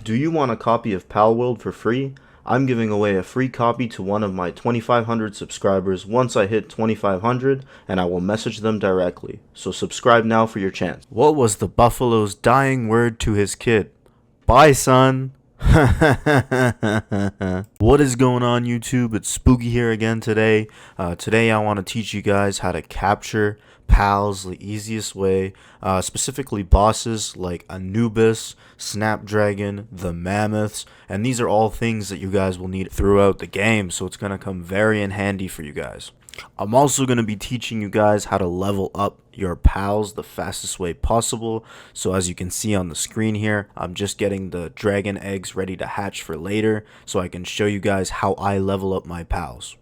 Do you want a copy of PALWORLD for free? I'm giving away a free copy to one of my 2,500 subscribers once I hit 2,500, and I will message them directly. So subscribe now for your chance. What was the buffalo's dying word to his kid? Bye, son. What is going on, YouTube? It's Spooky here again today. Today I want to teach you guys how to capture pals the easiest way, specifically bosses like Anubis, Snapdragon, the mammoths, and these are all things that you guys will need throughout the game, so it's going to come very in handy for you guys. I'm also going to be teaching you guys how to level up your pals the fastest way possible. So as you can see on the screen here, I'm just getting the dragon eggs ready to hatch for later so I can show you guys how I level up my pals.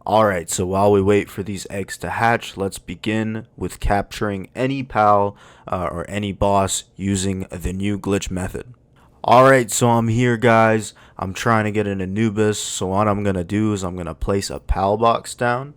Alright, so while we wait for these eggs to hatch, let's begin with capturing any pal or any boss using the new glitch method. Alright, so I'm here, guys. I'm trying to get an Anubis, so what I'm going to do is I'm going to place a pal box down.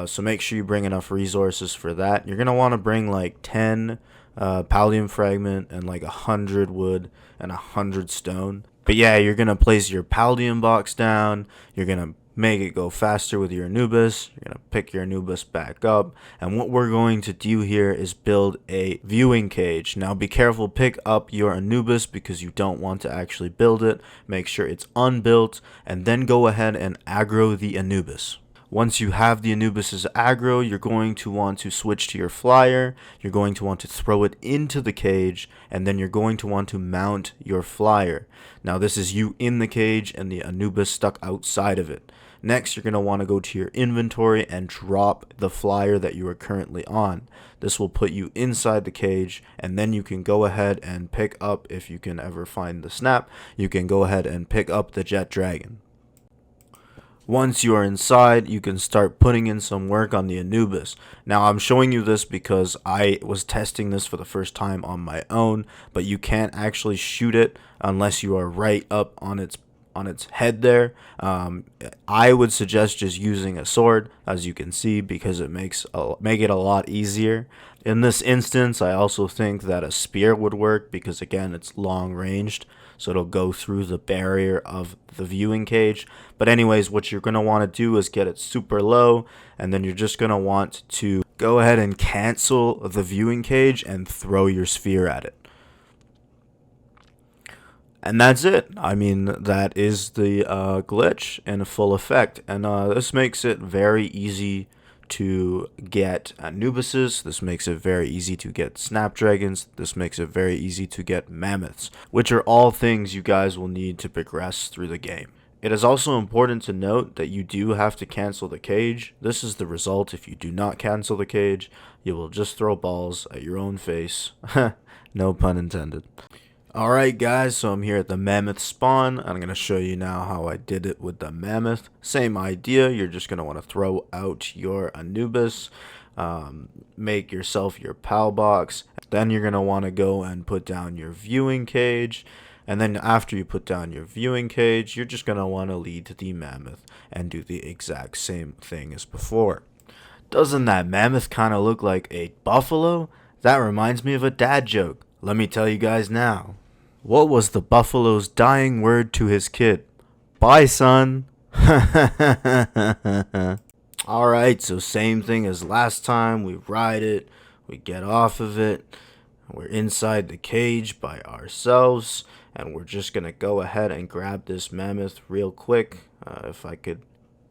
So make sure you bring enough resources for that. You're going to want to bring like 10 pallium fragment and like 100 wood and 100 stone. But yeah, you're going to place your pallium box down. You're going to make it go faster with your Anubis. You're going to pick your Anubis back up. And what we're going to do here is build a viewing cage. Now be careful, pick up your Anubis because you don't want to actually build it. Make sure it's unbuilt and then go ahead and aggro the Anubis. Once you have the Anubis's aggro, you're going to want to switch to your flyer. You're going to want to throw it into the cage, and then you're going to want to mount your flyer. Now this is you in the cage and the Anubis stuck outside of it. Next, you're going to want to go to your inventory and drop the flyer that you are currently on. This will put you inside the cage, and then you can go ahead and pick up, if you can ever find the snap, you can go ahead and pick up the jetdragon. Once you are inside, you can start putting in some work on the Anubis. Now, I'm showing you this because I was testing this for the first time on my own, but you can't actually shoot it unless you are right up on its head there. I would suggest just using a sword, as you can see, because it make it a lot easier. In this instance, I also think that a spear would work because, again, it's long ranged, so it'll go through the barrier of the viewing cage. But anyways, what you're going to want to do is get it super low, and then you're just going to want to go ahead and cancel the viewing cage and throw your sphere at it. And that's it. I mean, that is the glitch in full effect. And this makes it very easy to get Anubises. This makes it very easy to get Snapdragons. This makes it very easy to get Mammoths, which are all things you guys will need to progress through the game. It is also important to note that you do have to cancel the cage. This is the result. If you do not cancel the cage, you will just throw balls at your own face. No pun intended. Alright guys, so I'm here at the mammoth spawn. I'm going to show you now how I did it with the mammoth. Same idea, you're just going to want to throw out your Anubis, make yourself your pal box. Then you're going to want to go and put down your viewing cage. And then after you put down your viewing cage, you're just going to want to lead to the mammoth and do the exact same thing as before. Doesn't that mammoth kind of look like a buffalo? That reminds me of a dad joke. Let me tell you guys now. What was the buffalo's dying word to his kid? Bye, son. Alright, so same thing as last time. We ride it, we get off of it, we're inside the cage by ourselves, and we're just going to go ahead and grab this mammoth real quick. If I could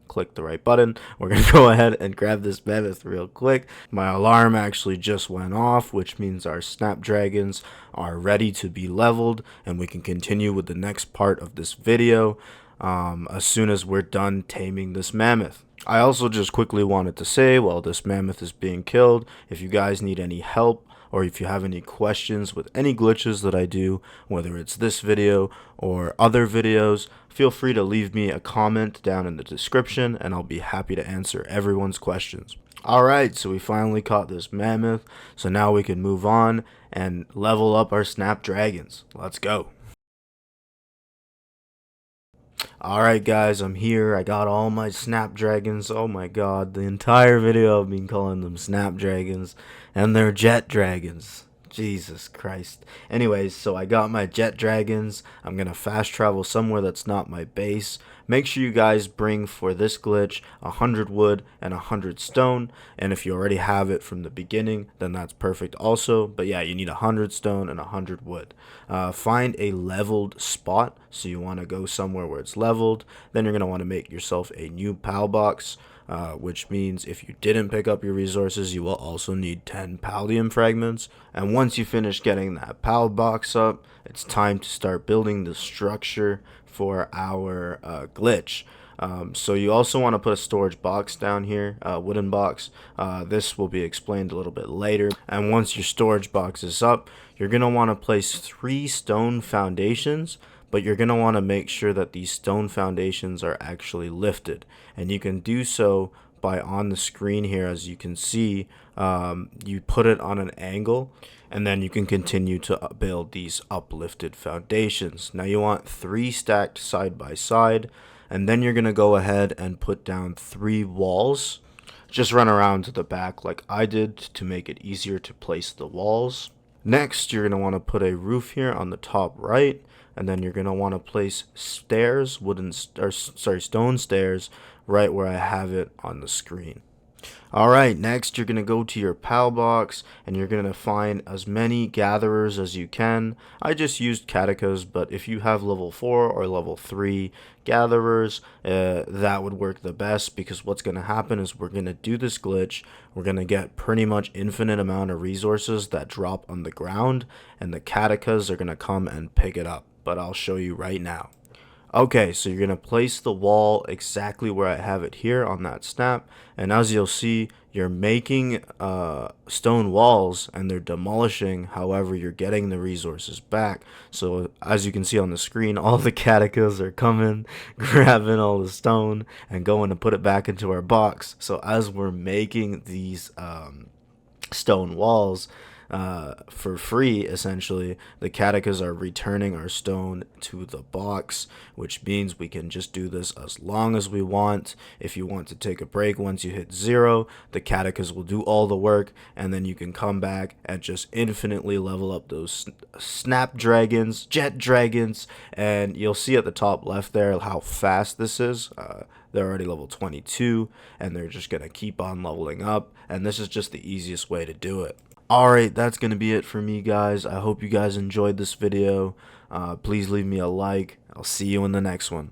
click the right button, we're going to go ahead and grab this mammoth real quick. My alarm actually just went off, which means our snapdragons are ready to be leveled, and we can continue with the next part of this video as soon as we're done taming this mammoth. I also just quickly wanted to say, while this mammoth is being killed, if you guys need any help or if you have any questions with any glitches that I do, whether it's this video or other videos, feel free to leave me a comment down in the description and I'll be happy to answer everyone's questions. Alright, so we finally caught this mammoth, so now we can move on and level up our snapdragons. Let's go. Alright guys, I'm here. I got all my snapdragons. Oh my god, the entire video I've been calling them snapdragons, and they're jet dragons. Jesus Christ. Anyways, so I got my jet dragons. I'm gonna fast travel somewhere that's not my base. Make sure you guys bring for this glitch 100 wood and 100 stone. And if you already have it from the beginning, then that's perfect also. But yeah, you need 100 stone and 100 wood. Find a leveled spot. So you want to go somewhere where it's leveled. Then you're gonna want to make yourself a new PAL box. Which means if you didn't pick up your resources, you will also need 10 paldium fragments. And once you finish getting that PAL box up, it's time to start building the structure for our glitch. So you also want to put a storage box down here, wooden box. This will be explained a little bit later. And once your storage box is up, you're going to want to place 3 stone foundations, but you're going to want to make sure that these stone foundations are actually lifted. And you can do so by, on the screen here, as you can see, you put it on an angle, and then you can continue to build these uplifted foundations. Now you want 3 stacked side by side, and then you're going to go ahead and put down 3 walls. Just run around to the back like I did to make it easier to place the walls. Next, you're going to want to put a roof here on the top right, and then you're going to want to place stairs, stone stairs, right where I have it on the screen. Alright, next you're going to go to your PAL box and you're going to find as many gatherers as you can. I just used catechas, but if you have level 4 or level 3 gatherers, that would work the best, because what's going to happen is we're going to do this glitch. We're going to get pretty much infinite amount of resources that drop on the ground, and the catechas are going to come and pick it up. But I'll show you right now. Okay, so you're going to place the wall exactly where I have it here on that snap, and as you'll see, you're making stone walls and they're demolishing, however you're getting the resources back. So as you can see on the screen, all the catechas are coming, grabbing all the stone and going to put it back into our box. So as we're making these stone walls for free, essentially, the catechas are returning our stone to the box, which means we can just do this as long as we want. If you want to take a break once you hit 0, the catechas will do all the work, and then you can come back and just infinitely level up those snapdragons, jet dragons, and you'll see at the top left there how fast this is. They're already level 22, and they're just gonna keep on leveling up, and this is just the easiest way to do it. Alright, that's going to be it for me, guys. I hope you guys enjoyed this video. Please leave me a like. I'll see you in the next one.